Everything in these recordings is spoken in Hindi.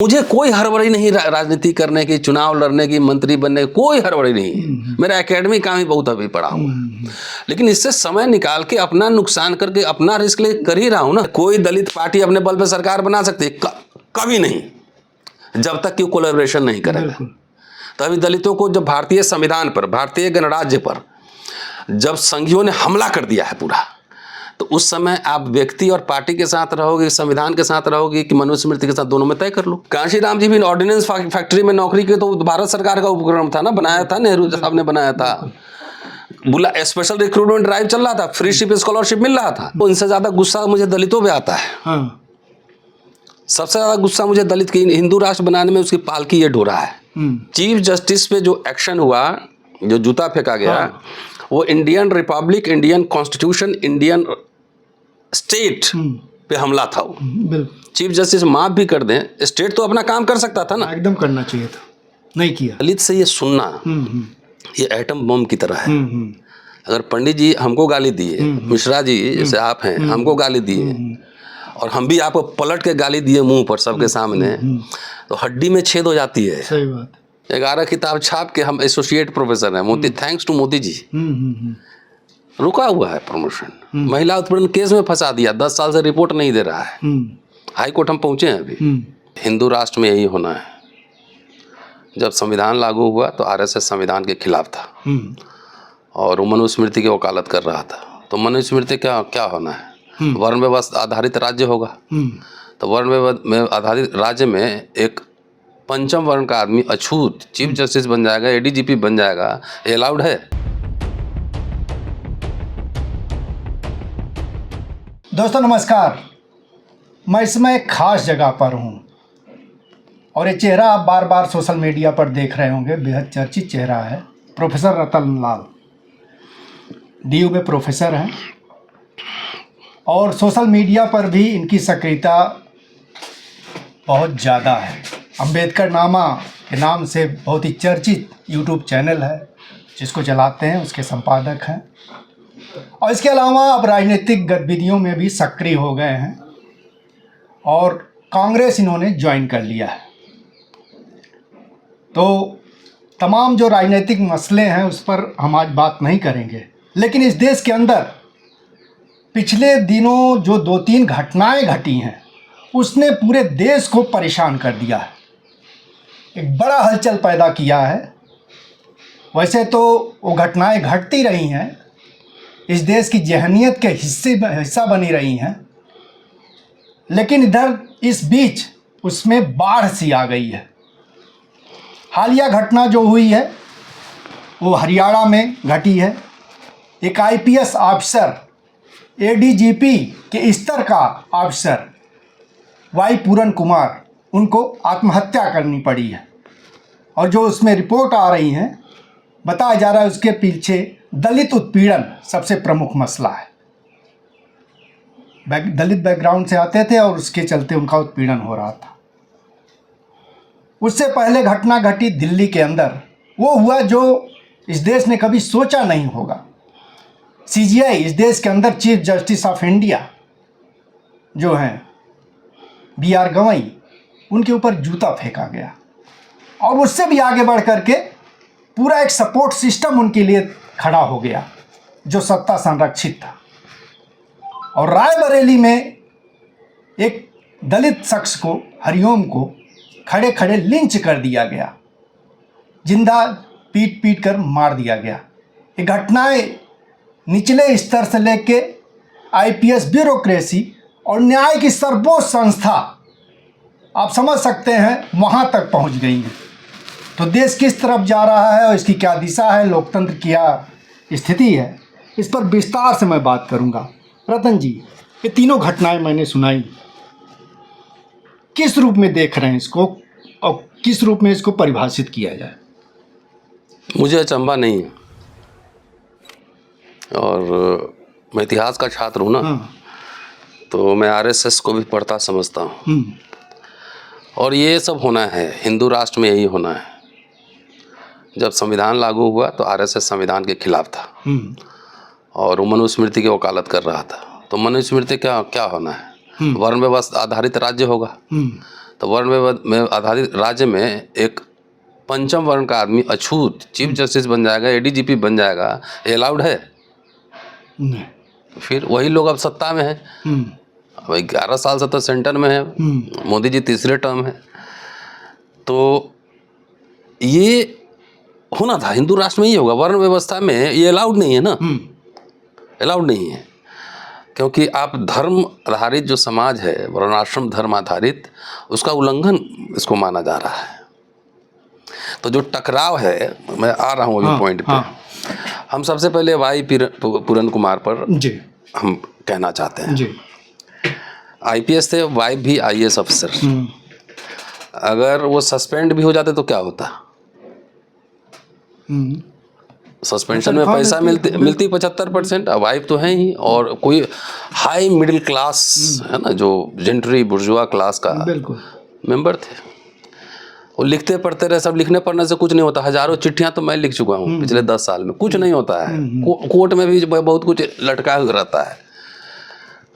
मुझे कोई हड़बड़ी नहीं राजनीति करने की, चुनाव लड़ने की, मंत्री बनने की कोई हड़बड़ी नहीं। मेरा एकेडमिक काम ही बहुत अभी पड़ा हुआ, लेकिन इससे समय निकाल के अपना नुकसान करके अपना रिस्क ले कर ही रहा हूं ना। कोई दलित पार्टी अपने बल पे सरकार बना सकती है? कभी नहीं, जब तक कि कोलैबोरेशन नहीं करेगा। तभी दलितों को जब भारतीय संविधान पर, भारतीय गणराज्य पर जब संघियों ने हमला कर दिया है पूरा, तो उस समय आप व्यक्ति और पार्टी के साथ रहोगे, संविधान के साथ रहोगे कि मनुस्मृति के साथ, दोनों में तय कर लो। कांशीराम जी भी ऑर्डिनेंस फैक्ट्री में नौकरी की, तो भारत सरकार का उपक्रम था ना, बनाया था, नेहरू साहब ने बनाया था। बुला स्पेशल रिक्रूटमेंट ड्राइव चल रहा था, फ्री शिप स्कॉलरशिप मिल रहा था। तो इनसे ज्यादा गुस्सा मुझे दलितों पे आता है। सबसे ज्यादा गुस्सा मुझे दलित की हिंदू राष्ट्र बनाने में उसकी पालकी ये ढो रहा है। चीफ जस्टिस पे जो एक्शन हुआ, जो जूता फेंका गया, वो Indian Republic, Indian constitution, Indian state पे हमला था। वो चीफ जस्टिस माफ भी कर दें, स्टेट तो अपना काम कर सकता था ना, एकदम करना चाहिए था, नहीं किया। दलित से ये सुनना ये एटम बम की तरह है। अगर पंडित जी हमको गाली दिए, मिश्रा जी जैसे आप हैं हमको गाली दिए, और हम भी आपको पलट के गाली दिए मुंह पर सबके सामने, तो हड्डी में छेद हो जाती है। सही बात। 11 किताब छाप के हम एसोसिएट प्रोफेसर हैं, मोदी, थैंक्स टू मोदी जी। रुका हुआ है प्रमोशन। महिला उत्पीड़न केस में फंसा दिया, 10 साल से रिपोर्ट नहीं दे रहा है। हाई कोर्ट हम पहुंचे हैं अभी। हिंदू राष्ट्र में यही होना है। जब संविधान लागू हुआ तो आरएसएस संविधान के खिलाफ था और वो मनुस्मृति की वकालत कर रहा था। तो मनुस्मृति क्या होना है? वर्ण व्यवस्था आधारित राज्य होगा। तो वर्ण आधारित राज्य में एक पंचम वर्ण का आदमी अछूत चीफ जस्टिस बन जाएगा, एडीजीपी बन जाएगा, ये अलाउड है? दोस्तों नमस्कार, मैं इस समय एक खास जगह पर हूँ और ये चेहरा आप बार बार सोशल मीडिया पर देख रहे होंगे। बेहद चर्चित चेहरा है, प्रोफेसर रतन लाल। डीयू में प्रोफेसर हैं और सोशल मीडिया पर भी इनकी सक्रियता बहुत ज़्यादा है। अंबेडकर नामा के नाम से बहुत ही चर्चित यूट्यूब चैनल है जिसको चलाते हैं, उसके संपादक हैं। और इसके अलावा अब राजनीतिक गतिविधियों में भी सक्रिय हो गए हैं और कांग्रेस इन्होंने ज्वाइन कर लिया है। तो तमाम जो राजनीतिक मसले हैं उस पर हम आज बात नहीं करेंगे, लेकिन इस देश के अंदर पिछले दिनों जो 2-3 घटनाएं घटी हैं उसने पूरे देश को परेशान कर दिया है, एक बड़ा हलचल पैदा किया है। वैसे तो वो घटनाएं घटती रही हैं, इस देश की ज़हनियत के हिस्सा बनी रही हैं, लेकिन इधर इस बीच उसमें बाढ़ सी आ गई है। हालिया घटना जो हुई है वो हरियाणा में घटी है। एक आईपीएस ऑफिसर, एडीजीपी के स्तर का ऑफिसर वाई पूरन कुमार, उनको आत्महत्या करनी पड़ी है। और जो उसमें रिपोर्ट आ रही हैं, बताया जा रहा है उसके पीछे दलित उत्पीड़न सबसे प्रमुख मसला है। दलित बैकग्राउंड से आते थे और उसके चलते उनका उत्पीड़न हो रहा था। उससे पहले घटना घटी दिल्ली के अंदर, वो हुआ जो इस देश ने कभी सोचा नहीं होगा। सीजीआई, इस देश के अंदर चीफ जस्टिस ऑफ इंडिया जो हैं बीआर गवई, उनके ऊपर जूता फेंका गया और उससे भी आगे बढ़ करके पूरा एक सपोर्ट सिस्टम उनके लिए खड़ा हो गया जो सत्ता संरक्षित था। और रायबरेली में एक दलित शख्स को, हरिओम को, खड़े खड़े लिंच कर दिया गया, जिंदा पीट कर मार दिया गया। ये घटनाएं निचले स्तर से लेके आईपीएस ब्यूरोक्रेसी और न्याय की सर्वोच्च संस्था, आप समझ सकते हैं, वहां तक पहुंच गई हैं। तो देश किस तरफ जा रहा है और इसकी क्या दिशा है, लोकतंत्र की क्या स्थिति है, इस पर विस्तार से मैं बात करूंगा। रतन जी, ये तीनों घटनाएं मैंने सुनाई, किस रूप में देख रहे हैं इसको और किस रूप में इसको परिभाषित किया जाए? मुझे अचंभा नहीं है, और मैं इतिहास का छात्र हूँ ना, तो मैं आरएसएस को भी पढ़ता समझता हूँ। और ये सब होना है, हिंदू राष्ट्र में यही होना है। जब संविधान लागू हुआ तो आरएसएस संविधान के खिलाफ था और वो मनुस्मृति की वकालत कर रहा था। तो मनुस्मृति क्या होना है? वर्ण व्यवस्था आधारित राज्य होगा। तो वर्ण में आधारित राज्य में एक पंचम वर्ण का आदमी अछूत चीफ जस्टिस बन जाएगा, एडीजीपी बन जाएगा, ये अलाउड है? नहीं। फिर वही लोग अब सत्ता में हैं। अब 11 साल से तो सेंटर में है, मोदी जी तीसरे टर्म है। तो ये होना था, हिंदू राष्ट्र में ही होगा। वर्ण व्यवस्था में ये अलाउड नहीं है ना, अलाउड नहीं है, क्योंकि आप धर्म आधारित जो समाज है, वर्णाश्रम धर्म आधारित, उसका उल्लंघन इसको माना जा रहा है। तो जो टकराव है, मैं आ रहा हूँ अभी पॉइंट पे। हम सबसे पहले वाई पूरन कुमार पर जी हम कहना चाहते हैं। जी। आईपीएस थे, वाई भी आईएएस अफसर। अगर वो सस्पेंड भी हो जाते तो क्या होता? सस्पेंशन में पैसा मिलती 75%। अब वाइफ तो है ही, और कोई हाई मिडिल क्लास है ना, जो जेंट्री बुर्जुआ क्लास का मेंबर थे। वो लिखते पढ़ते रहे, सब लिखने पढ़ने से कुछ नहीं होता। हजारों चिट्ठियां तो मैं लिख चुका हूँ पिछले 10 साल में, कुछ नहीं होता है। कोर्ट में भी बहुत कुछ लटका हुआ रहता है।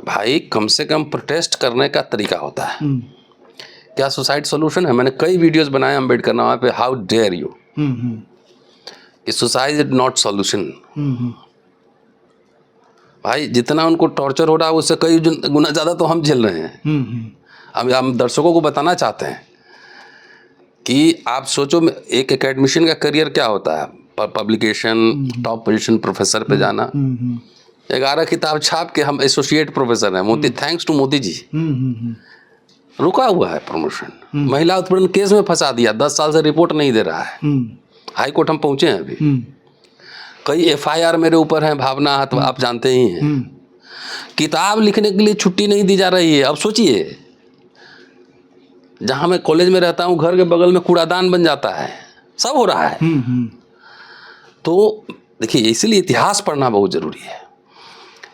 भाई कम से कम प्रोटेस्ट करने का तरीका होता है। क्या सुसाइड सोल्यूशन है? मैंने कई वीडियोस बनाए अम्बेडकर नामा पे, how dare you, suicide is not solution. भाई जितना उनको टॉर्चर हो रहा है उससे कई गुना ज़्यादा तो हम झेल रहे हैं। अब हम दर्शकों को बताना चाहते हैं कि आप सोचो, एक एकेडमिशियन का करियर क्या होता है? पब्लिकेशन, टॉप पोजीशन, प्रोफेसर पे जाना। 11 किताब छाप के हम एसोसिएट प्रोफेसर हैं। मोदी, थैंक्स टू मोदी जी, रुका हुआ है प्रमोशन। महिला उत्पीड़न केस में फंसा दिया, 10 साल से रिपोर्ट नहीं दे रहा है। हाई कोर्ट हम पहुंचे हैं अभी। कई एफआईआर मेरे ऊपर हैं, भावना तो आप जानते ही हैं। किताब लिखने के लिए छुट्टी नहीं दी जा रही है। अब सोचिए, जहाँ मैं कॉलेज में रहता हूँ, घर के बगल में कूड़ादान बन जाता है, सब हो रहा है। तो देखिए, इसीलिए इतिहास पढ़ना बहुत ज़रूरी है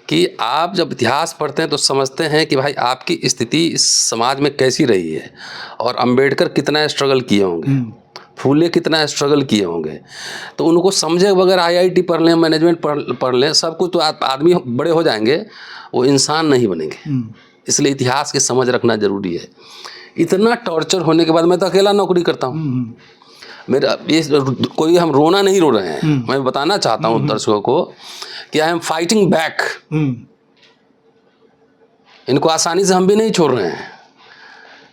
कि आप जब इतिहास पढ़ते हैं तो समझते हैं कि भाई आपकी स्थिति इस समाज में कैसी रही है, और अंबेडकर कितना स्ट्रगल किए होंगे, फूले कितना स्ट्रगल किए होंगे। तो उनको समझे बगैर आईआईटी पढ़ लें, मैनेजमेंट पढ़ लें, सब कुछ, तो आदमी बड़े हो जाएंगे, वो इंसान नहीं बनेंगे। इसलिए इतिहास की समझ रखना ज़रूरी है। इतना टॉर्चर होने के बाद मैं तो अकेला नौकरी करता हूँ। मेरा ये कोई, हम रोना नहीं रो रहे हैं। मैं बताना चाहता हूँ दर्शकों को कि आई एम फाइटिंग बैक। इनको आसानी से हम भी नहीं छोड़ रहे हैं।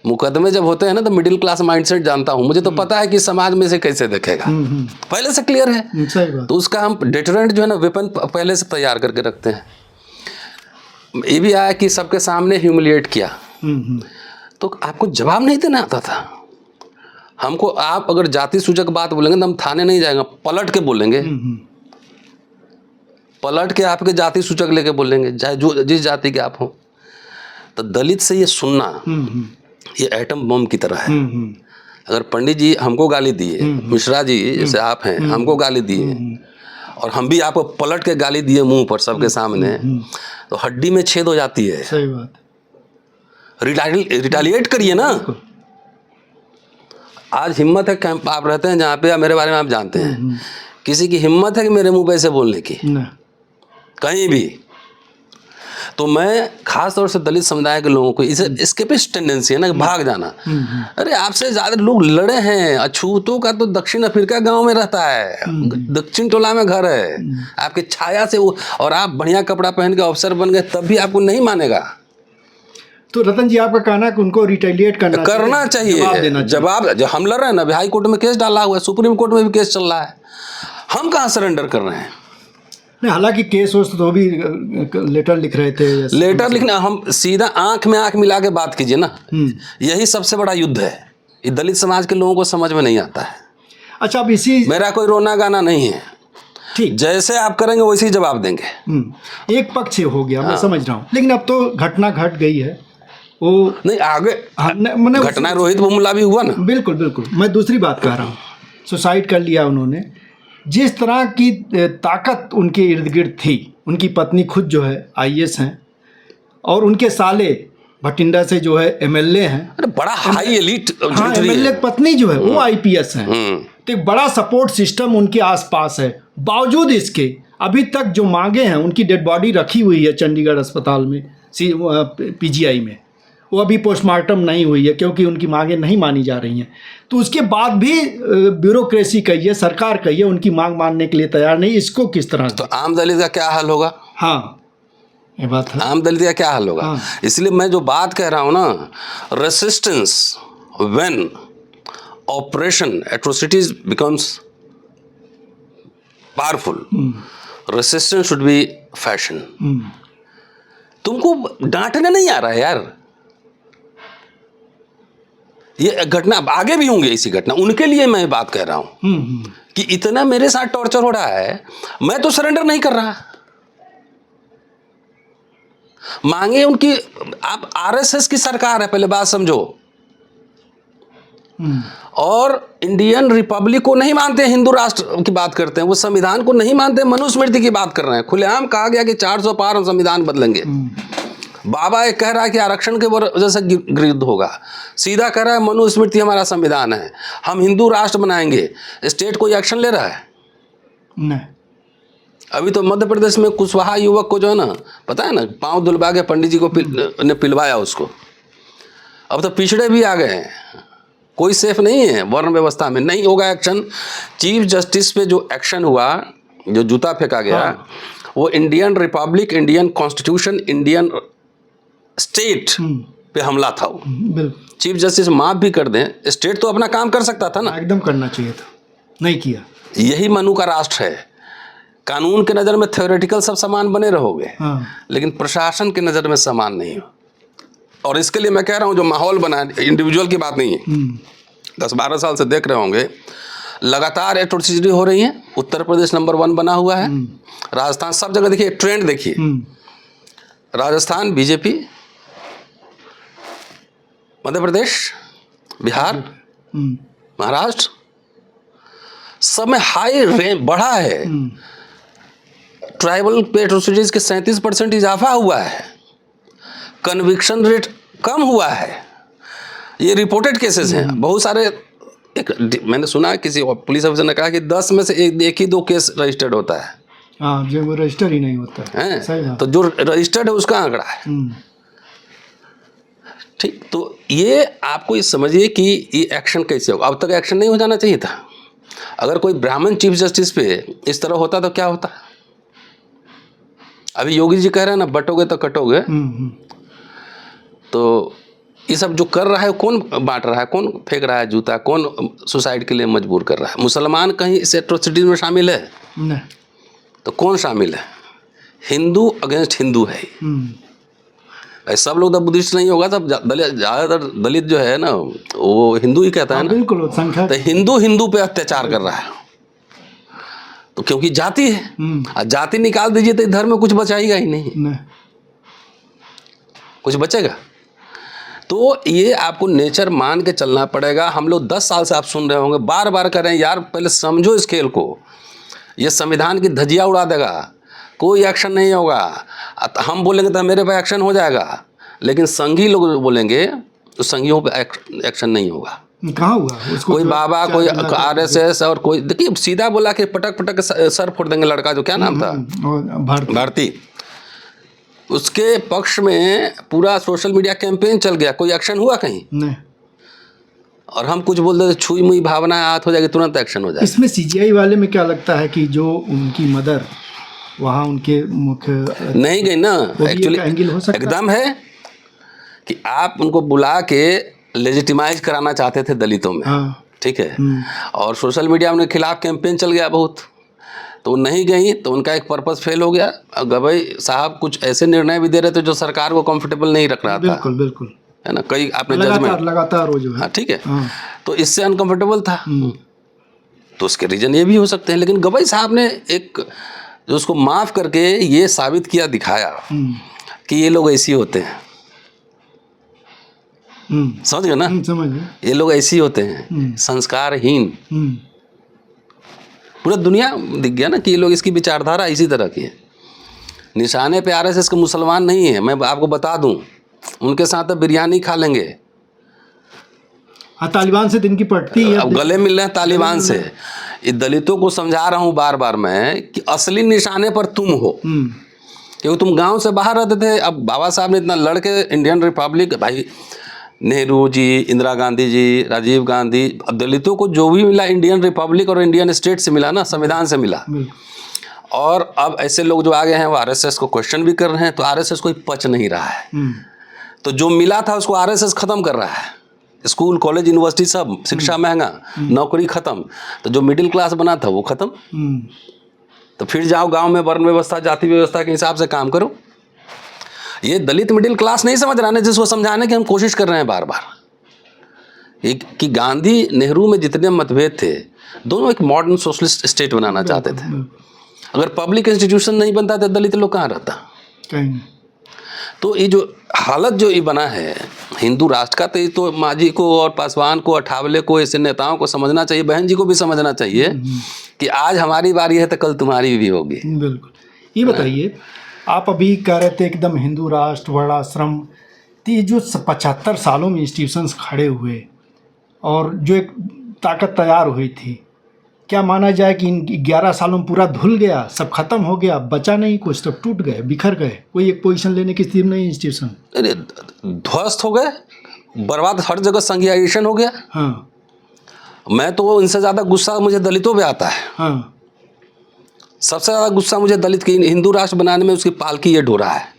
मुकदमे जब होते हैं ना, तो मिडिल क्लास माइंडसेट जानता हूँ, मुझे तो पता है कि समाज में से कैसे देखेगा, पहले से क्लियर है। तो उसका हम डिटरेंट जो है ना, वेपन पहले से तैयार करके रखते हैं। ये भी आया कि सबके सामने ह्यूमिलिएट किया, तो आपको जवाब नहीं देना आता था हमको। आप अगर जाति सूचक बात बोलेंगे तो हम थाने नहीं जाएंगे, पलट के बोलेंगे, पलट के आपके जाति सूचक लेके बोलेंगे, चाहे जो जिस जाति के आप हो। तो दलित से ये सुनना, ये एटम बम की तरह है। अगर पंडित जी हमको गाली दिए, मिश्रा जी जैसे आप हैं हमको गाली दिए, और हम भी आपको पलट के गाली दिए मुंह पर सबके सामने, तो हड्डी में छेद हो जाती है। सही बात। रिटालिएट करिए ना। आज हिम्मत है, कैंप आप रहते हैं जहाँ पे, मेरे बारे में आप जानते हैं, किसी की हिम्मत है कि मेरे मुंह पे ऐसे बोलने की? कहीं भी। तो मैं खास तौर से दलित समुदाय के लोगों को, इसे एस्केपिस्ट टेंडेंसी है ना, भाग जाना। अरे आपसे ज्यादा लोग लड़े हैं। अछूतों का तो दक्षिण अफ्रीका गांव में रहता है, दक्षिण टोला में घर है, आपके छाया से वो, और आप बढ़िया कपड़ा पहन के अफसर बन गए, तब भी आपको नहीं मानेगा। तो रतन जी, आपका कहना है कि उनको रिटेलिएट करना चाहिए। जवाब जो हम लड़ रहे हैं ना, हाई कोर्ट में केस डाला हुआ है, सुप्रीम कोर्ट में भी केस चल रहा है, हम कहाँ सरेंडर कर रहे हैं? नहीं, हालांकि केस हो तो भी लेटर लिख रहे थे। लेटर लिखना, हम सीधा आंख में आंख मिला के बात कीजिए ना। यही सबसे बड़ा युद्ध है। ये दलित समाज के लोगों को समझ में नहीं आता है। अच्छा, अब इसी, मेरा कोई रोना गाना नहीं है, ठीक, जैसे आप करेंगे वैसे ही जवाब देंगे। एक पक्ष हो गया, मैं समझ रहा हूँ, लेकिन अब तो घटना घट गई है। वो नहीं आगे घटना रोहित बुमला भी हुआ ना। बिल्कुल बिल्कुल, मैं दूसरी बात कह रहा हूँ। सुसाइड कर लिया उन्होंने, जिस तरह की ताकत उनके इर्द गिर्द थी, उनकी पत्नी खुद जो है आईएएस हैं, और उनके साले भटिंडा से जो है एमएलए हैं। अरे बड़ा हाई एलीट, हाँ, एमएलए पत्नी जो है वो आईपीएस हैं। तो एक बड़ा सपोर्ट सिस्टम उनके आसपास है। बावजूद इसके अभी तक जो मांगे हैं, उनकी डेड बॉडी रखी हुई है चंडीगढ़ अस्पताल में, पीजीआई में, वो अभी पोस्टमार्टम नहीं हुई है क्योंकि उनकी मांगें नहीं मानी जा रही हैं। तो उसके बाद भी ब्यूरोक्रेसी कहिए, सरकार कहिए, उनकी मांग मानने के लिए तैयार नहीं। इसको किस तरह तो आम दलित का क्या हाल होगा? हाँ, ये बात है। आम दलित का क्या हाल होगा? हाँ। इसलिए मैं जो बात कह रहा हूँ ना, resistance when operation atrocities becomes powerful, resistance should be fashion. तुमको डांटने नहीं आ रहा है यार। ये घटना आगे भी होंगे, ऐसी घटना, उनके लिए मैं बात कह रहा हूं कि इतना मेरे साथ टॉर्चर हो रहा है, मैं तो सरेंडर नहीं कर रहा। मांगे उनकी, आप आरएसएस की सरकार है, पहले बात समझो, और इंडियन रिपब्लिक को नहीं मानते, हिंदू राष्ट्र की बात करते हैं, वो संविधान को नहीं मानते, मनुस्मृति की बात कर रहे हैं। खुलेआम कहा गया कि 400 पार हम संविधान बदलेंगे। बाबा एक कह रहा है कि आरक्षण के वजह से विरुद्ध होगा, सीधा कह रहा है मनुस्मृति हमारा संविधान है, हम हिंदू राष्ट्र बनाएंगे। स्टेट कोई एक्शन ले रहा है? नहीं। अभी तो मध्य प्रदेश में कुशवाहा युवक को जो है ना, पता है ना, पांव दुलवा के पंडित जी को ने पिलवाया उसको। अब तो पिछड़े भी आ गए हैं, कोई सेफ नहीं है वर्ण व्यवस्था में, नहीं होगा एक्शन। चीफ जस्टिस पे जो एक्शन हुआ, जो जूता फेंका गया, वो Indian Republic, Indian constitution, Indian state पे हमला था। वो बिल्कुल। चीफ जस्टिस माफ भी कर दें, स्टेट तो अपना काम कर सकता था ना, एकदम करना चाहिए था, नहीं किया। यही मनु का राष्ट्र है। कानून के नज़र में थ्योरेटिकल सब समान बने रहोगे, लेकिन प्रशासन के नज़र में समान नहीं हो। और इसके लिए मैं कह रहा हूँ, जो माहौल बना है, इंडिविजुअल की बात नहीं है, 10-12 साल से देख रहे होंगे, लगातार एट्रोसिटी हो रही है। उत्तर प्रदेश नंबर 1 बना हुआ है, राजस्थान, सब जगह देखिए ट्रेंड देखिए, राजस्थान बीजेपी, मध्य प्रदेश, बिहार, महाराष्ट्र, सब में हाई रेंज बढ़ा है। ट्राइबल पे एट्रोसिटीज के 37% इजाफा हुआ है, कन्विक्शन रेट कम हुआ है। ये रिपोर्टेड केसेस हैं बहुत सारे। एक मैंने सुना है किसी पुलिस ऑफिसर ने कहा कि 10 में से एक ही 2 केस रजिस्टर्ड होता है। हाँ, जो रजिस्टर ही नहीं होता है। सही बात। तो जो रजिस्टर्ड है उसका आंकड़ा है। ठीक, तो ये आपको ये समझिए कि ये एक्शन कैसे होगा। अब तक एक्शन नहीं हो जाना चाहिए था। अगर कोई ब्राह्मण चीफ जस्टिस पे इस तरह होता तो क्या होता? अभी योगी जी कह रहे हैं ना, बटोगे तो कटोगे। तो ये सब जो कर रहा है, कौन बांट रहा है, कौन फेंक रहा है जूता, कौन सुसाइड के लिए मजबूर कर रहा है? मुसलमान कहीं इस एट्रोसिटीज में शामिल है? नहीं। तो कौन शामिल है? हिंदू अगेंस्ट हिंदू है। सब लोग तो बुद्धिस्ट नहीं होगा, सब ज़्यादातर दलित जो है ना, वो हिंदू ही कहता है ना। बिल्कुल संख्या। तो हिंदू पे अत्याचार कर रहा है, तो क्योंकि जाति है। जाति निकाल दीजिए तो धर्म में कुछ बचाएगा ही नहीं, कुछ बचेगा? तो ये आपको नेचर मान के चलना पड़ेगा। हम लोग 10 साल से आप सुन रहे होंगे, बार बार कर रहे हैं, यार पहले समझो इस खेल को। ये संविधान की धज्जियाँ उड़ा देगा, कोई एक्शन नहीं होगा। हम बोलेंगे तो मेरे पे एक्शन हो जाएगा, लेकिन संघी लोग बोलेंगे तो संघियों पे एक्शन नहीं होगा। कहाँ हुआ? उसको कोई बाबा, कोई आरएसएस, और कोई देखिए सीधा बोला कि पटक पटक सर फोड़ देंगे। लड़का जो क्या नाम था, भारती, उसके पक्ष में पूरा सोशल मीडिया कैंपेन चल गया, कोई एक्शन हुआ कहीं? नहीं। और हम कुछ बोल देते, छुई मुई भावना आहत हो जाएगी, तुरंत एक्शन हो जाएगा। इसमें सीजीआई वाले में क्या लगता है कि जो उनकी मदर वहाँ उनके मुख्य नहीं गई ना, एक्चुअली एंगल हो सकता एकदम है कि आप उनको बुला के लेजिटिमाइज कराना चाहते थे दलितों में। ठीक है, और सोशल मीडिया में खिलाफ कैंपेन चल गया बहुत, तो वो नहीं गई, तो उनका एक पर्पस फेल हो गया। गवई साहब कुछ ऐसे निर्णय भी दे रहे थे जो सरकार को कंफर्टेबल नहीं रख रहा था। बिल्कुल बिल्कुल, है ना, कई आपने जजमेंट लगातार वो जो है। ठीक है, तो इससे अनकंफर्टेबल था। तो उसके रीजन ये भी हो सकते हैं, लेकिन गवई साहब ने एक जो उसको माफ करके ये साबित किया, दिखाया कि ये लोग ऐसे होते हैं। समझ गए ना? समझ गए। ये लोग ऐसे होते हैं, संस्कारहीन। पूरा दुनिया दिख गया ना कि ये लोग, इसकी विचारधारा इसी तरह की है। निशाने पे आरएसएस के मुसलमान नहीं है, मैं आपको बता दूं, उनके साथ तो बिरयानी खा लेंगे। हाँ, तालिबान से दिन की पड़ती है, अब गले मिल रहे हैं तालिबान से। ये दलितों को समझा रहा हूँ बार बार मैं कि असली निशाने पर तुम हो, क्योंकि तुम गांव से बाहर रहते थे। अब बाबा साहब ने इतना लड़के इंडियन रिपब्लिक, भाई नेहरू जी, इंदिरा गांधी जी, राजीव गांधी, अब दलितों को जो भी मिला इंडियन रिपब्लिक और इंडियन स्टेट से मिला ना, संविधान से मिला। और अब ऐसे लोग जो आ गए हैं वो आरएसएस को क्वेश्चन भी कर रहे हैं, तो आरएसएस कोई पच नहीं रहा है। तो जो मिला था उसको आरएसएस खत्म कर रहा है। स्कूल, कॉलेज, यूनिवर्सिटी सब, शिक्षा महंगा, नौकरी खत्म, तो जो मिडिल क्लास बना था वो खत्म। तो फिर जाओ गांव में वर्ण व्यवस्था, जाति व्यवस्था के हिसाब से काम करो। ये दलित मिडिल क्लास नहीं समझ रहा है, जिसको समझाने की हम कोशिश कर रहे हैं बार बार। एक कि गांधी नेहरू में जितने मतभेद थे, दोनों एक मॉडर्न सोशलिस्ट स्टेट बनाना चाहते थे। अगर पब्लिक इंस्टीट्यूशन नहीं बनता तो दलित लोग कहाँ रहता, कहीं नहीं। तो ये जो हालत जो ये बना है हिंदू राष्ट्र का, तो ये तो मांझी को और पासवान को, अठावले को, ऐसे नेताओं को समझना चाहिए, बहन जी को भी समझना चाहिए कि आज हमारी बारी है तो कल तुम्हारी भी होगी। बिल्कुल। ये बताइए, आप अभी कह रहे थे एकदम हिंदू राष्ट्र, वर्णाश्रम, तो ये जो 75 सालों में इंस्टीट्यूशंस खड़े हुए और जो एक ताकत तैयार हुई थी, क्या माना जाए कि इन 11 सालों में पूरा धुल गया, सब खत्म हो गया, बचा नहीं कुछ, सब टूट गए, बिखर गए, कोई एक पोजीशन लेने की स्थिति नहीं इंस्टीट्यूशन? अरे ध्वस्त हो गए, बर्बाद, हर जगह संघीयन हो गया। हाँ, मैं तो इनसे ज़्यादा गुस्सा मुझे दलितों पे आता है। हाँ, सबसे ज़्यादा गुस्सा मुझे दलित की हिंदू राष्ट्र बनाने में उसकी पालकी ये ढो रहा है।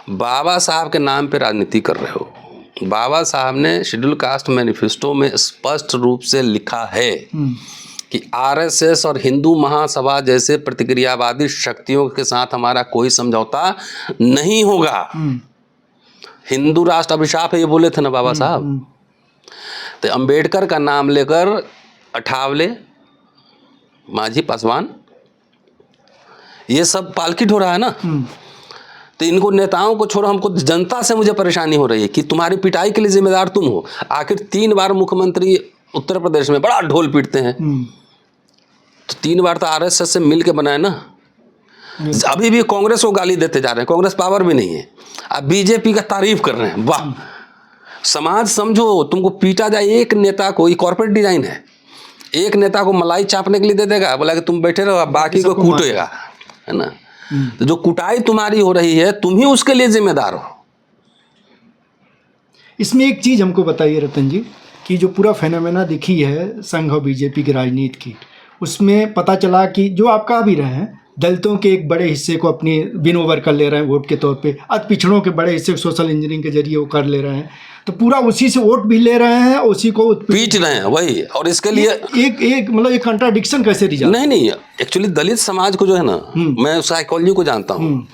बाबा साहब के नाम पे राजनीति कर रहे हो। बाबा साहब ने शेड्यूल कास्ट मैनिफेस्टो में स्पष्ट रूप से लिखा है कि आरएसएस और हिंदू महासभा जैसे प्रतिक्रियावादी शक्तियों के साथ हमारा कोई समझौता नहीं होगा। हिंदू राष्ट्र अभिशाप है, ये बोले थे ना बाबा साहब। तो अंबेडकर का नाम लेकर अठावले, मांझी, पासवान, ये सब पालकी ढो रहा है ना। तो इनको नेताओं को छोड़ो, हमको जनता से मुझे परेशानी हो रही है कि तुम्हारी पिटाई के लिए जिम्मेदार तुम हो। आखिर 3 बार मुख्यमंत्री उत्तर प्रदेश में बड़ा ढोल पीटते हैं, तो 3 बार तो आरएसएस से मिल के बनाए ना। अभी भी कांग्रेस को गाली देते जा रहे हैं, कांग्रेस पावर भी नहीं है। अब बीजेपी का तारीफ कर रहे हैं, वाह। समाज समझो, तुमको पीटा जाए, एक नेता को, ये कॉर्पोरेट डिजाइन है, एक नेता को मलाई चापने के लिए दे देगा, बोला कि तुम बैठे रहो, बाकी को कूटेगा, है ना। तो जो कुटाई तुम्हारी हो रही है, तुम ही उसके लिए जिम्मेदार हो। इसमें एक चीज़ हमको बताइए रतन जी, कि जो पूरा फेनोमेना दिखी है संघ और बीजेपी की राजनीति की, उसमें पता चला कि जो आप कह भी रहे हैं, दलितों के एक बड़े हिस्से को अपनी विन ओवर कर ले रहे हैं वोट के तौर पे, अति पिछड़ों के बड़े हिस्से को सोशल इंजीनियरिंग के जरिए वो कर ले रहे हैं, तो पूरा उसी से वोट भी ले रहे हैं, उसी को पीट रहे हैं, वही। और इसके लिए एक मतलब एक कंट्राडिक्शन कैसे रिजल्ट? नहीं, एक्चुअली दलित समाज को जो है ना, मैं साइकोलॉजी को जानता हूँ।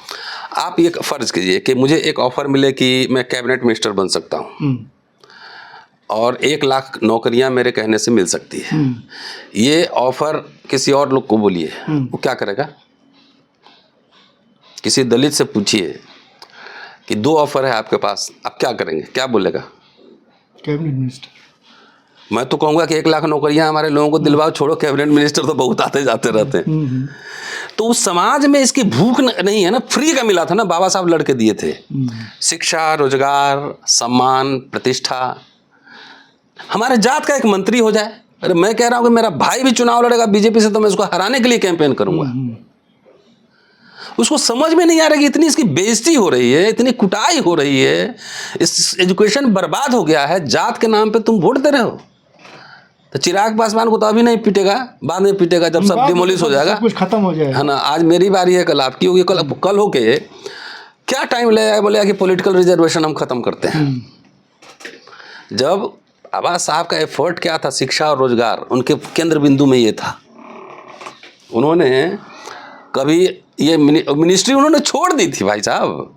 आप ये फर्ज कीजिए कि मुझे एक ऑफर मिले कि मैं कैबिनेट मिनिस्टर बन सकता हूँ और 1 लाख नौकरियां मेरे कहने से मिल सकती है। ये ऑफर किसी और लोग को बोलिए, वो क्या करेगा? किसी दलित से पूछिए कि 2 ऑफर है आपके पास, आप क्या करेंगे? क्या बोलेगा? Cabinet minister. मैं तो कहूँगा कि 1 लाख नौकरियां हमारे लोगों को दिलवाओ, छोड़ो कैबिनेट मिनिस्टर तो बहुत आते जाते रहते हैं। तो उस समाज में इसकी भूख नहीं है ना, फ्री का मिला था ना, बाबा साहब लड़के दिए थे। शिक्षा, रोजगार, सम्मान, प्रतिष्ठा। हमारे जात का एक मंत्री हो जाए। अरे मैं कह रहा हूँ कि मेरा भाई भी चुनाव लड़ेगा बीजेपी से, तो मैं उसको हराने के लिए कैंपेन करूंगा। उसको समझ में नहीं आ रहा कि इतनी इसकी बेइज्जती हो रही है, इतनी कुटाई हो रही है, इस एजुकेशन बर्बाद हो गया है, जात के नाम पे तुम वोट दे रहे हो। तो चिराग पासवान को तो अभी नहीं पीटेगा, बाद में पीटेगा जब सब डिमोलिश हो जाएगा, कुछ खत्म हो जाएगा, है ना। आज मेरी बारी है, कल आपकी होगी, कल होके क्या टाइम लगेगा? बोलेगा कि पॉलिटिकल रिजर्वेशन हम खत्म करते हैं। जब बाबा साहब का एफर्ट क्या था, शिक्षा और रोजगार, उनके केंद्र बिंदु में ये था। उन्होंने कभी ये मिनिस्ट्री उन्होंने छोड़ दी थी भाई साहब।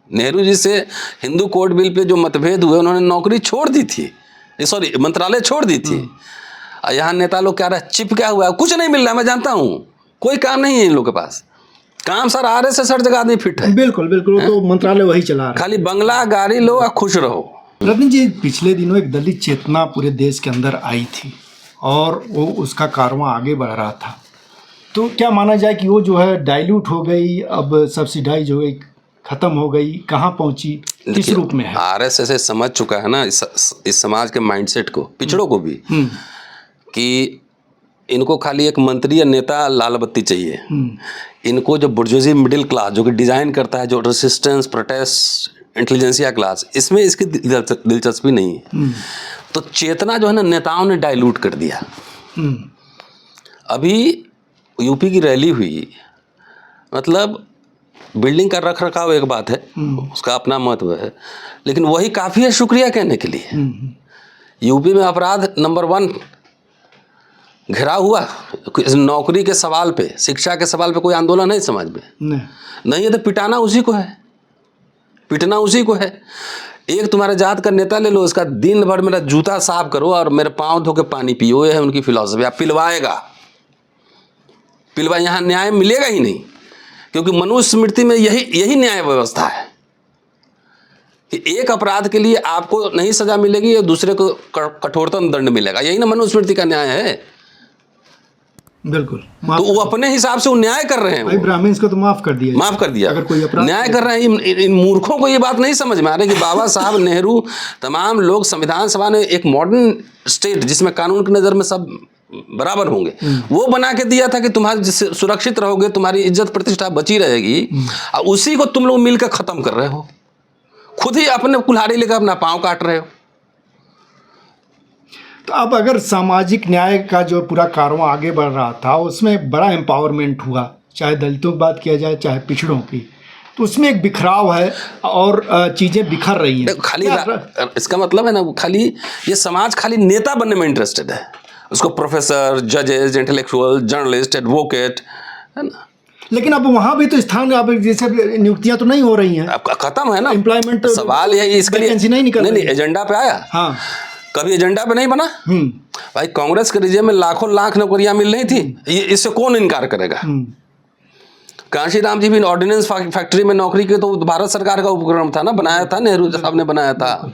नेहरू जी से हिंदू कोड बिल पे जो मतभेद हुए, उन्होंने नौकरी छोड़ दी थी, सॉरी मंत्रालय छोड़ दी थी। और यहाँ नेता लोग क्या रहा, चिपका हुआ है, कुछ नहीं मिल रहा है। मैं जानता हूँ कोई काम नहीं है इन लोग के पास, काम सर आरएसएस हर जगह आदमी फिट है। बिल्कुल बिल्कुल, तो मंत्रालय वही चला रहा है। खाली बंगला गाड़ी लो और खुश रहो। रतन जी, पिछले दिनों एक दलित चेतना पूरे देश के अंदर आई थी और वो उसका कारवां आगे बढ़ रहा था, तो क्या माना जाए कि वो जो है डाइल्यूट हो गई, अब सब्सिडाइज हो गई, खत्म हो गई, कहाँ पहुंची, किस रूप में है? आरएसएस समझ चुका है ना इस समाज के माइंडसेट को, पिछड़ों को भी, कि इनको खाली एक मंत्री या नेता लाल बत्ती चाहिए। इनको जो बुर्जुआजी मिडिल क्लास जो कि डिज़ाइन करता है, जो रेसिस्टेंस, प्रोटेस्ट, इंटेलिजेंसिया क्लास, इसमें इसकी दिलचस्पी नहीं है। तो चेतना जो है ना नेताओं ने डाइल्यूट कर दिया। अभी यूपी की रैली हुई, मतलब बिल्डिंग का रख रखाव एक बात है, उसका अपना महत्व है, लेकिन वही काफ़ी है शुक्रिया कहने के लिए। यूपी में अपराध नंबर 1 घिराव हुआ, नौकरी के सवाल पे, शिक्षा के सवाल पे कोई आंदोलन है समाज में? नहीं है तो पिटाना उसी को है, पिटना उसी को है। एक तुम्हारे जात का नेता ले लो, उसका दिन भर मेरा जूता साफ करो और मेरे पाँव धो के पानी पियो, ये है उनकी फिलॉसफी। आप पिलवाएगा, यहाँ न्याय मिलेगा ही नहीं, क्योंकि मनुष्य स्मृति में यही न्याय व्यवस्था है कि एक अपराध के लिए आपको नहीं सजा मिलेगी या दूसरे को कठोरतम दंड मिलेगा। यही ना मनुष्य स्मृति का न्याय है। बिल्कुल। तो वो अपने हिसाब से वो न्याय कर रहे हैं। भाई ब्राह्मण्स को तो माफ कर दिया, अगर कोई अपराध न्याय कर रहे हैं। इन मूर्खों को ये बात नहीं समझ में आ रही कि बाबा साहब नेहरू, तमाम लोग, संविधान सभा ने एक मॉडर्न स्टेट जिसमें कानून की नज़र में सब बराबर होंगे, वो बना के दिया था कि तुम्हारे सुरक्षित रहोगे, तुम्हारी इज्जत प्रतिष्ठा बची रहेगी, और उसी को तुम लोग मिलकर ख़त्म कर रहे हो। खुद ही अपने कुल्हाड़ी लेकर अपना पाँव काट रहे हो। तो अब अगर सामाजिक न्याय का जो पूरा कारवां आगे बढ़ रहा था, उसमें बड़ा एम्पावरमेंट हुआ, चाहे दलितों की बात किया जाए चाहे पिछड़ों की, तो उसमें एक बिखराव है और चीज़ें बिखर रही हैं। खाली इसका मतलब है ना, खाली ये समाज खाली नेता बनने में इंटरेस्टेड है। उसको प्रोफेसर, जजेस, इंटेलेक्चुअल, जर्नलिस्ट, एडवोकेट, है ना। लेकिन अब वहाँ भी तो स्थान, अब जैसे नियुक्तियाँ तो नहीं हो रही हैं, अब खत्म है ना एम्प्लॉयमेंट। सवाल यही इसके लिए नहीं एजेंडा पे आया। हाँ, कभी एजेंडा पे नहीं बना। भाई कांग्रेस के रिजिम में लाखों लाख नौकरियां मिल रही थी, ये इससे कौन इनकार करेगा। कांशीराम जी भी ऑर्डिनेंस फैक्ट्री में नौकरी की, तो भारत सरकार का उपक्रम था ना, बनाया था, नेहरू साहब ने बनाया था।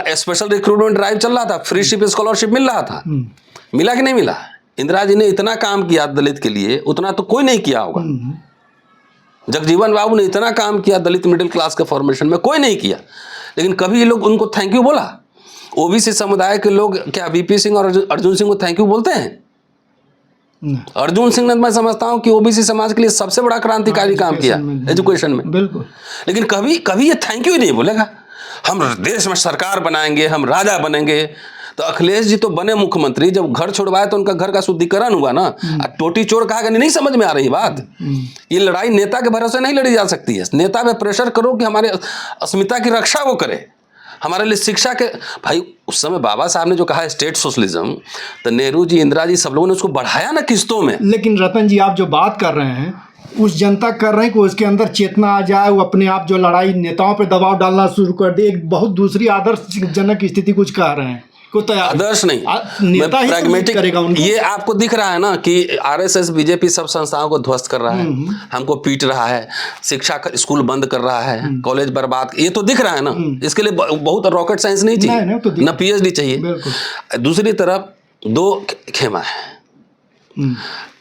स्पेशल रिक्रूटमेंट ड्राइव चल रहा था, फ्री शिप स्कॉलरशिप मिल रहा था। मिला कि नहीं मिला? इंदिरा जी ने इतना काम किया दलित के लिए, उतना तो कोई नहीं किया होगा। जगजीवन बाबू ने इतना काम किया दलित मिडिल क्लास के फॉर्मेशन में, कोई नहीं किया। लेकिन कभी ये लोग उनको थैंक यू बोला? ओबीसी समुदाय के लोग क्या वीपी सिंह और अर्जुन सिंह को थैंक यू बोलते हैं? अर्जुन सिंह ने, मैं समझता हूँ कि ओबीसी समाज के लिए सबसे बड़ा क्रांतिकारी काम किया एजुकेशन में। बिल्कुल। लेकिन कभी ये थैंक यू ही नहीं बोलेगा। हम देश में सरकार बनाएंगे, हम राजा बनेंगे। तो अखिलेश जी तो बने मुख्यमंत्री, जब घर छोड़वाए तो उनका घर का शुद्धिकरण हुआ ना। टोटी चोर कहा कि नहीं समझ में आ रही बात। ये लड़ाई नेता के भरोसे नहीं लड़ी जा सकती है। नेता पे प्रेशर करो कि हमारे अस्मिता की रक्षा वो करे, हमारे लिए शिक्षा के। भाई उस समय बाबा साहब ने जो कहा स्टेट सोशलिज्म, तो नेहरू जी, इंदिरा जी, सब लोगों ने उसको बढ़ाया ना किस्तों में। लेकिन रतन जी, आप जो बात कर रहे हैं उस जनता कर रहे हैं कि उसके अंदर चेतना आ जाए, वो अपने आप जो लड़ाई नेताओं पे दबाव डालना शुरू कर दे, एक बहुत दूसरी आदर्शजनक स्थिति कुछ कह रहे हैं। को आदर्श नहीं, नेता ही प्रैग्मेटिक करेगा उनको। ये आपको दिख रहा है ना कि आरएसएस, बीजेपी सब संस्थाओं को ध्वस्त कर रहा है, हमको पीट रहा है, शिक्षा स्कूल बंद कर रहा है, कॉलेज बर्बाद, ये तो दिख रहा है ना। इसके लिए बहुत रॉकेट साइंस नहीं चाहिए, ना पीएचडी चाहिए। दूसरी तरफ दो खेमा है।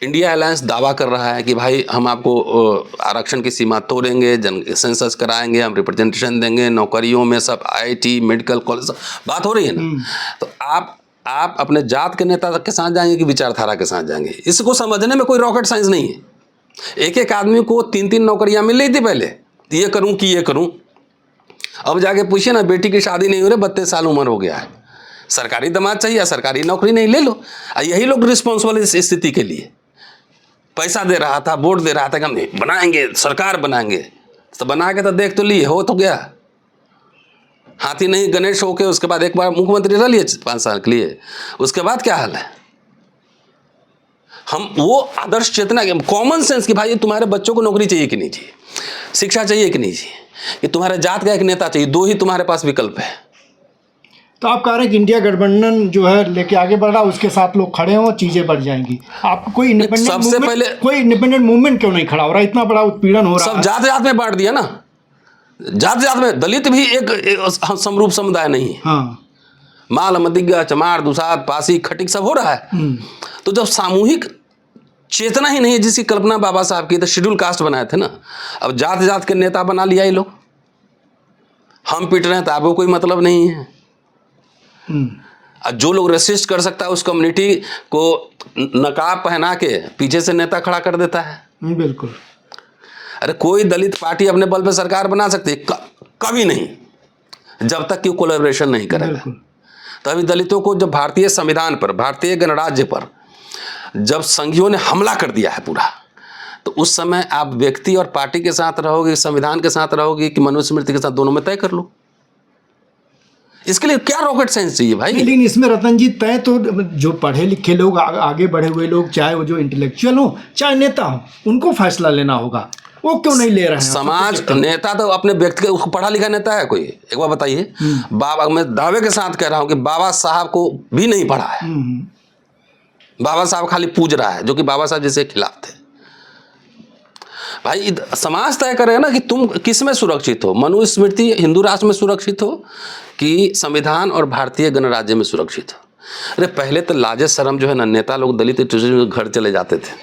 इंडिया अलायंस दावा कर रहा है कि भाई हम आपको आरक्षण की सीमा तोड़ेंगे, सेंसस कराएंगे, हम रिप्रेजेंटेशन देंगे, नौकरियों में सब आईटी, मेडिकल कॉलेज, बात हो रही है ना। तो आप अपने जात के नेता के साथ जाएंगे कि विचारधारा के साथ जाएंगे? इसको समझने में कोई रॉकेट साइंस नहीं है। एक आदमी को 3-3 नौकरियां मिल रही थी पहले, ये करूं कि ये करूं। अब जाके पूछिए ना, बेटी की शादी नहीं हो रही, 32 साल उम्र हो गया है, सरकारी दामाद चाहिए, सरकारी नौकरी नहीं, ले लो। यही लोग रिस्पॉन्सिबल इस स्थिति के लिए। पैसा दे रहा था, वोट दे रहा था कि हम बनाएंगे, सरकार बनाएंगे, तो बना के तो देख तो लिए, हो तो गया। हाथी नहीं गणेश होके उसके बाद एक बार मुख्यमंत्री रह लिए 5 साल के लिए, उसके बाद क्या हाल है? हम वो आदर्श चेतना, कॉमन सेंस कि भाई तुम्हारे बच्चों को नौकरी चाहिए कि नहीं चाहिए, शिक्षा चाहिए कि नहीं चाहिए, कि तुम्हारे जात का एक नेता चाहिए, 2 ही तुम्हारे पास विकल्प है। तो आप कह रहे हैं कि इंडिया गठबंधन जो है लेके आगे बढ़ रहा है, उसके साथ लोग खड़े हों, चीजें बढ़ जाएंगी। आपको कोई इंडिपेंडेंट सबसे पहले कोई इंडिपेंडेंट मूवमेंट क्यों नहीं खड़ा हो रहा? इतना बड़ा उत्पीड़न हो रहा है, सब जात जात में बांट दिया ना। जात जात में दलित भी एक समरूप समुदाय नहीं है। हाँ, माल, मदिग्गा, चमार, दुसाद, पासी, खटिक सब हो रहा है। तो जब सामूहिक चेतना ही नहीं है, जिसकी कल्पना बाबा साहब की, तो शेड्यूल कास्ट बनाए थे ना। अब जात जात के नेता बना लिया ये लोग, हम पीट रहे हैं तो आपको कोई मतलब नहीं है। जो लोग रेसिस्ट कर सकता है उस कम्युनिटी को नकाब पहना के पीछे से नेता खड़ा कर देता है। बिल्कुल। अरे कोई दलित पार्टी अपने बल पे सरकार बना सकती है? कभी नहीं, जब तक कि कोलैबोरेशन नहीं करेगा। तो अभी दलितों को जब भारतीय संविधान पर, भारतीय गणराज्य पर जब संघियों ने हमला कर दिया है पूरा, तो उस समय आप व्यक्ति और पार्टी के साथ रहोगे, संविधान के साथ रहोगे कि मनुस्मृति के साथ, दोनों में तय कर लो। इसके लिए क्या रॉकेट साइंस चाहिए भाई? लेकिन इसमें रतन जी तय तो जो पढ़े लिखे लोग, आगे बढ़े हुए लोग, चाहे वो जो इंटेलेक्चुअल हो चाहे नेता हो, उनको फैसला लेना होगा। वो क्यों नहीं ले रहे हैं? समाज नेता तो अपने व्यक्ति के, पढ़ा लिखा नेता है कोई? एक बार बताइए। बाबा, मैं दावे के साथ कह रहा हूं कि बाबा साहब को भी नहीं पढ़ा है। बाबा साहब खाली पूज रहा है, जो कि बाबा साहब जैसे खिलाफ थे। भाई समाज तय करेगा ना कि तुम किस में सुरक्षित हो, मनुस्मृति हिंदू राष्ट्र में सुरक्षित हो कि संविधान और भारतीय गणराज्य में सुरक्षित हो। अरे पहले तो लाजे शर्म जो है ना, नेता लोग दलित घर चले जाते थे,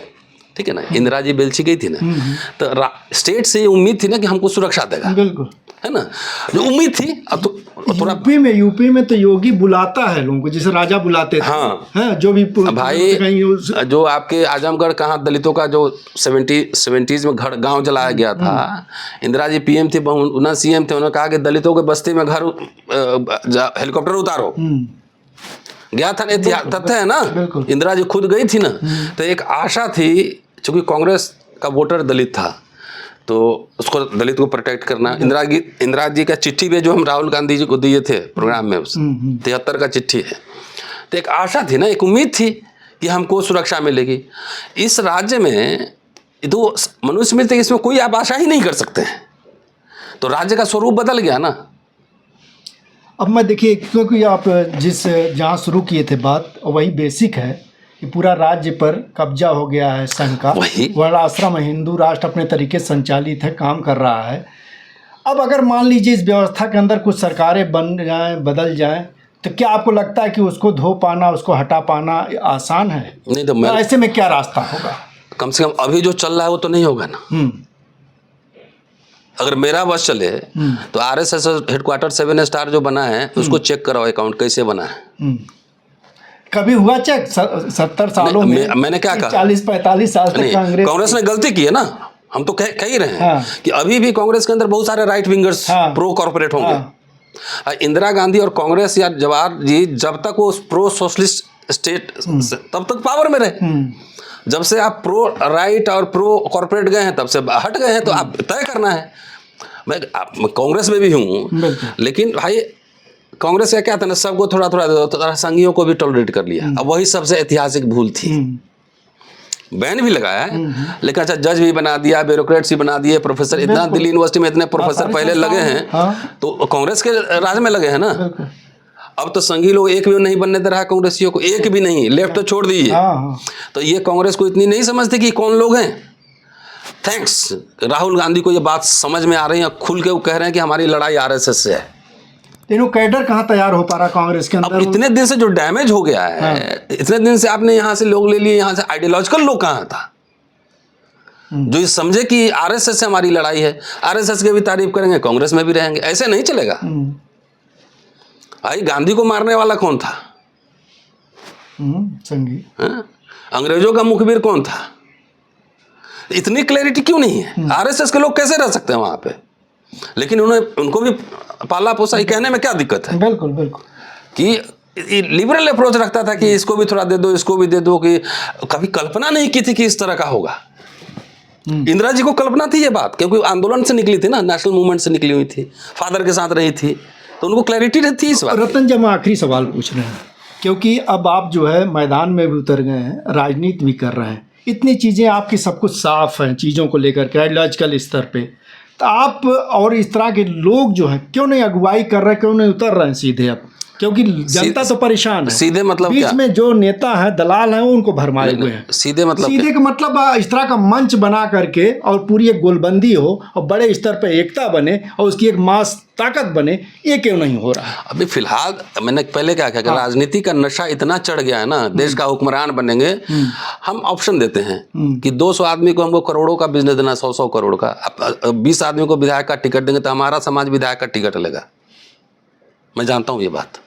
ठीक है ना। इंदिरा जी बेलची गई थी ना, तो स्टेट से ये उम्मीद थी ना कि हमको सुरक्षा देगा, बिल्कुल, है ना, जो उम्मीद थी। अब तो थोड़ा यूपी में तो योगी बुलाता है लोगों को, जैसे राजा बुलाते थे। हाँ, है, जो भी भाई जो आपके आजमगढ़ कहाँ दलितों का जो 70s में घर गांव जलाया गया था, इंदिरा जी पीएम थी, उन्हें सीएम थे, उन्होंने कहा कि दलितों के बस्ती में घर हेलीकॉप्टर उतारो। गया था, तथ्य है ना, इंदिरा जी खुद गई थी ना। तो एक आशा थी, चूंकि कांग्रेस का वोटर दलित था, तो उसको दलित को प्रोटेक्ट करना। इंदिरा जी का चिट्ठी भी जो हम राहुल गांधी जी को दिए थे प्रोग्राम में, 73 का चिट्ठी है। तो एक आशा थी ना, एक उम्मीद थी कि हमको सुरक्षा मिलेगी। इस राज्य में तो मनुस्मृति, इसमें कोई आप आशा ही नहीं कर सकते हैं। तो राज्य का स्वरूप बदल गया ना। अब मैं देखिए, क्योंकि आप जहाँ शुरू किए थे बात, वही बेसिक है कि पूरा राज्य पर कब्जा हो गया है संघ का। वर्णाश्रम हिंदू राष्ट्र अपने तरीके से संचालित है, काम कर रहा है। अब अगर मान लीजिए इस व्यवस्था के अंदर कुछ सरकारें बन जाएं, बदल जाएं, तो क्या आपको लगता है कि उसको धो पाना, उसको हटा पाना आसान है? नहीं। तो ऐसे में क्या रास्ता होगा? कम से कम अभी जो चल रहा है वो तो नहीं होगा ना। अगर मेरा बस चले तो आरएसएस हेडक्वार्टर 7 स्टार जो बना है उसको चेक कराओ, अकाउंट कैसे बना है। कभी हुआ चेक? 70 सालों में मैंने क्या कहा, 40-45 साल तक कांग्रेस ने गलती की है ना। हम तो कह ही रहे हैं कि अभी भी कांग्रेस के अंदर बहुत सारे राइट विंगर्स प्रो कॉर्पोरेट होंगे। इंदिरा गांधी और कांग्रेस या जवाहर जी जब तक वो प्रो सोशलिस्ट स्टेट तब तक पावर में रहे। जब से आप प्रो राइट और प्रो कॉर्पोरेट गए हैं, तब से हट गए हैं। तो आप तय करना है। मैं कांग्रेस में भी हूँ, लेकिन भाई कांग्रेस का क्या था ना, सबको थोड़ा थोड़ा संघियों को भी टॉलरेट कर लिया। अब वही सबसे ऐतिहासिक भूल थी। बैन भी लगाया है, लेकिन अच्छा जज भी बना दिया, ब्यूरोक्रेट्स भी बना दिए, प्रोफेसर, इतना दिल्ली यूनिवर्सिटी में इतने प्रोफेसर पहले लगे हैं, तो कांग्रेस के राज में लगे हैं ना। अब तो संघी लोग एक भी नहीं बनने दे रहा है कांग्रेसियों को, एक भी नहीं, लेफ्ट तो छोड़ दीजिए। तो ये कांग्रेस को इतनी नहीं समझते कि कौन लोग हैं। थैंक्स राहुल गांधी को ये बात समझ में आ रही है, खुल के वो कह रहे हैं कि हमारी लड़ाई आरएसएस से है। तीनों कैडर कहाँ तैयार हो पा रहा कांग्रेस के अंदर? अब इतने दिन से जो डैमेज हो गया है, इतने दिन से आपने यहाँ से लोग ले लिए, यहाँ से आइडियोलॉजिकल लोग कहाँ था जो ये समझे कि आरएसएस से हमारी लड़ाई है। आरएसएस की भी तारीफ करेंगे, कांग्रेस में भी रहेंगे, ऐसे नहीं चलेगा भाई। गांधी को मारने वाला कौन था? संघी। अंग्रेजों का मुखबिर कौन था? इतनी क्लैरिटी क्यों नहीं है? आरएसएस के लोग कैसे रह सकते हैं वहां पे? लेकिन उनको भी पाला पोसा, कहने में क्या दिक्कत है? बिल्कुल बिल्कुल। कि लिबरल अप्रोच रखता था कि इसको भी थोड़ा दे दो, इसको भी दे दो। कि कभी कल्पना नहीं की थी कि इस तरह का होगा। इंदिरा जी को कल्पना थी ये बात, क्योंकि आंदोलन से निकली थी ना, नेशनल मूवमेंट से निकली हुई थी, फादर के साथ रही थी, तो उनको क्लैरिटी रहती है इस बात। रतन जी, हम आखिरी सवाल पूछ रहे हैं, क्योंकि अब आप जो है मैदान में भी उतर गए हैं, राजनीति भी कर रहे हैं, इतनी चीज़ें आपकी सब कुछ साफ हैं चीज़ों को लेकर के आइडियोलॉजिकल स्तर पे, तो आप और इस तरह के लोग जो हैं क्यों नहीं अगुवाई कर रहे, क्यों नहीं उतर रहे हैं सीधे? अब क्योंकि जनता तो परेशान है। सीधे मतलब बीच क्या? में जो नेता है, दलाल हैं, वो उनको भरमाए हुए हैं। सीधे मतलब सीधे का मतलब इस तरह का मंच बना करके और पूरी एक गोलबंदी हो और बड़े स्तर पे एकता बने और उसकी एक मास ताकत बने, ये क्यों नहीं हो रहा? अभी फिलहाल मैंने पहले क्या कहा, राजनीति का नशा इतना चढ़ गया है ना, देश का हुक्मरान बनेंगे। हम ऑप्शन देते हैं कि 200 आदमी को हमको करोड़ों का बिजनेस देना, 100 करोड़ का। 20 आदमी को विधायक का टिकट देंगे तो हमारा समाज विधायक का टिकट लेगा। मैं जानता हूँ ये बात।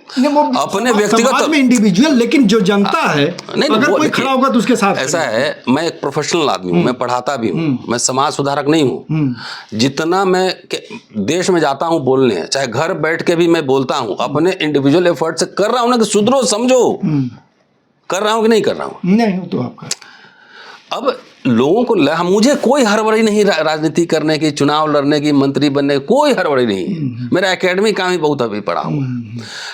नहीं, वो अपने समाज व्यक्तिगत में इंडिविजुअल, लेकिन जो जनता है नहीं, अगर वो कोई देखिए, खड़ा होगा तो उसके साथ ऐसा है, मैं एक प्रोफेशनल आदमी हूँ, मैं पढ़ाता भी हूँ, मैं समाज सुधारक नहीं हूँ। जितना मैं देश में जाता हूँ बोलने, चाहे घर बैठ के भी मैं बोलता हूँ, अपने इंडिविजुअल एफर्ट से कर रहा हूँ ना कि सुधरो समझो, कर रहा हूँ कि नहीं कर रहा हूँ। नहीं तो आपका अब लोगों को मुझे कोई हड़बड़ी नहीं राजनीति करने की, चुनाव लड़ने की, मंत्री बनने की कोई हड़बड़ी नहीं। मेरा एकेडमी काम ही बहुत अभी पड़ा हुआ,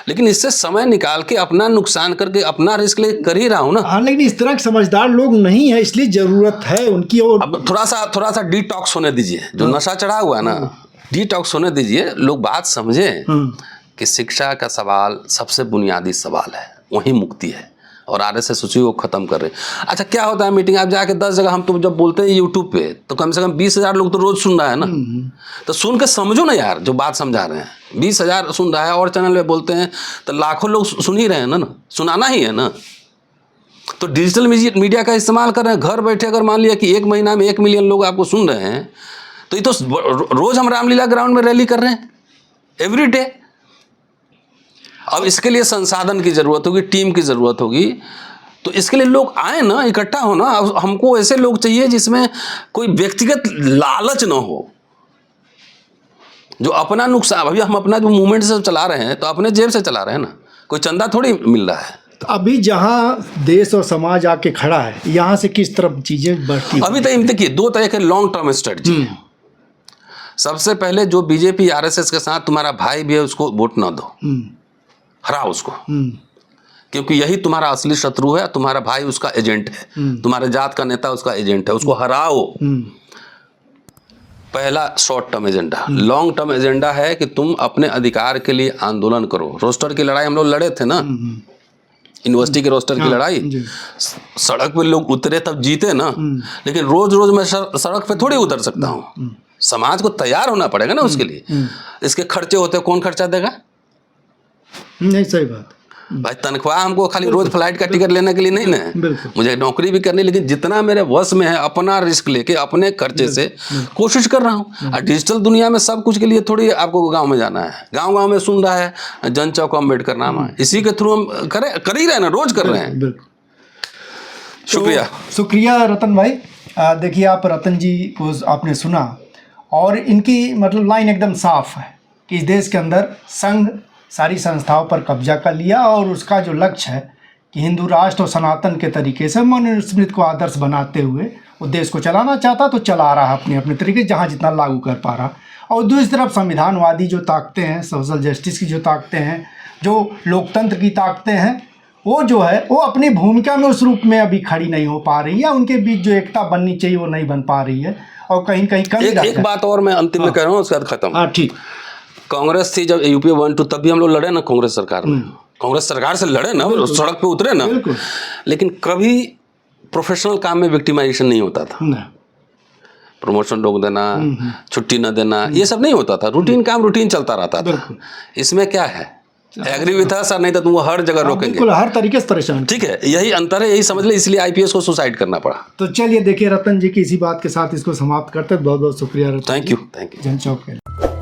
लेकिन इससे समय निकाल के अपना नुकसान करके अपना रिस्क ले कर ही रहा हूँ ना। हाँ, लेकिन इस तरह के समझदार लोग नहीं है, इसलिए जरूरत है उनकी। और अब थोड़ा सा डिटॉक्स होने दीजिए, जो नशा चढ़ा हुआ है ना, डिटॉक्स होने दीजिए, लोग बात समझे कि शिक्षा का सवाल सबसे बुनियादी सवाल है, वही मुक्ति है, और आरएसएस उसी को खत्म कर रहे। अच्छा, क्या होता है मीटिंग, आप जाके 10 जगह, हम तो जब बोलते हैं यूट्यूब पे तो कम से कम 20,000 लोग तो रोज सुन रहा है ना, तो सुन के समझो ना यार, जो बात समझा रहे हैं 20,000 सुन रहा है, और चैनल पे बोलते हैं तो लाखों लोग सुन ही रहे हैं ना, सुनाना ही है ना। तो डिजिटल मीडिया का इस्तेमाल कर रहे हैं, घर बैठे अगर मान लिया कि 1 महीना में 1 मिलियन लोग आपको सुन रहे हैं, तो ये तो रोज हम रामलीला ग्राउंड में रैली कर रहे हैं एवरी डे। अब इसके लिए संसाधन की जरूरत होगी, टीम की जरूरत होगी, तो इसके लिए लोग आए ना, इकट्ठा हो ना। अब हमको ऐसे लोग चाहिए जिसमें कोई व्यक्तिगत लालच ना हो, जो अपना नुकसान, अभी हम अपना जो मूवमेंट से चला रहे हैं तो अपने जेब से चला रहे हैं ना, कोई चंदा थोड़ी मिल रहा है। तो अभी जहाँ देश और समाज आके खड़ा है, यहाँ से किस तरफ चीजें बढ़ती हैं? अभी तक देखिए 2 तरह के लॉन्ग टर्म स्ट्रेटजी। सबसे पहले जो बीजेपी आरएसएस के साथ तुम्हारा भाई भी है, उसको वोट ना दो, हराओ उसको, क्योंकि यही तुम्हारा असली शत्रु है, तुम्हारा भाई उसका एजेंट है, तुम्हारे जात का नेता उसका एजेंट है, उसको हराओ। पहला short term agenda. Long term agenda है कि तुम अपने अधिकार के लिए आंदोलन करो। रोस्टर की लड़ाई हम लोग लड़े थे ना, यूनिवर्सिटी के रोस्टर की लड़ाई, सड़क पे लोग उतरे तब जीते ना, लेकिन रोज रोज मैं सड़क पे थोड़ी उतर सकता हूँ, समाज को तैयार होना पड़ेगा ना उसके लिए। इसके खर्चे होते, कौन खर्चा देगा? नहीं, सही बात भाई, तनख्वाह हमको खाली रोज फ्लाइट का टिकट लेने के लिए नहीं ना, मुझे नौकरी भी करनी, लेकिन जितना मेरे वश में है अपना रिस्क लेके अपने खर्चे से कोशिश कर रहा हूँ। और डिजिटल दुनिया में सब कुछ के लिए थोड़ी आपको गांव में जाना है, गांव में सुन रहा है जन चौक अम्बेडकर नामा, इसी के थ्रू हम कर ही रहे हैं ना, रोज कर रहे हैं। शुक्रिया, शुक्रिया रतन भाई। देखिए, आप रतन जी को आपने सुना, और इनकी मतलब लाइन एकदम साफ है कि इस देश के अंदर संघ सारी संस्थाओं पर कब्जा कर लिया, और उसका जो लक्ष्य है कि हिंदू राष्ट्र और सनातन के तरीके से मनुस्मृति को आदर्श बनाते हुए वो देश को चलाना चाहता, तो चला रहा है अपने अपने तरीके, जहाँ जितना लागू कर पा रहा। और दूसरी तरफ संविधानवादी जो ताकतें हैं, सोशल जस्टिस की जो ताकतें हैं, जो लोकतंत्र की ताकतें हैं, वो जो है वो अपनी भूमिका में उस रूप में अभी खड़ी नहीं हो पा रही है। उनके बीच जो एकता बननी चाहिए वो नहीं बन पा रही है, और कहीं कहीं कमी एक बात और मैं अंतिम में कह रहा हूँ, उसके बाद खत्म। हाँ, ठीक। कांग्रेस थी जब यूपीए 1-2, तब भी हम लोग लड़े ना कांग्रेस सरकार में, कांग्रेस सरकार से लड़े ना, सड़क पे उतरे ना, लेकिन कभी प्रोफेशनल काम में विक्टिमाइजेशन नहीं होता था। प्रमोशन रोक देना, छुट्टी न देना, ये सब नहीं होता था। रूटीन काम रूटीन चलता रहता था। इसमें क्या है, एग्री विथ अस, नहीं तो तुम हर जगह रोकेंगे, बिल्कुल हर तरीके से परेशान। ठीक है, यही अंतर है, यही समझ ले, इसलिए आईपीएस को सुसाइड करना पड़ा। तो चलिए देखिए, रतन जी की इसी बात के साथ इसको समाप्त करते हैं। बहुत बहुत शुक्रिया रतन। Thank you. जन चौक के लिए।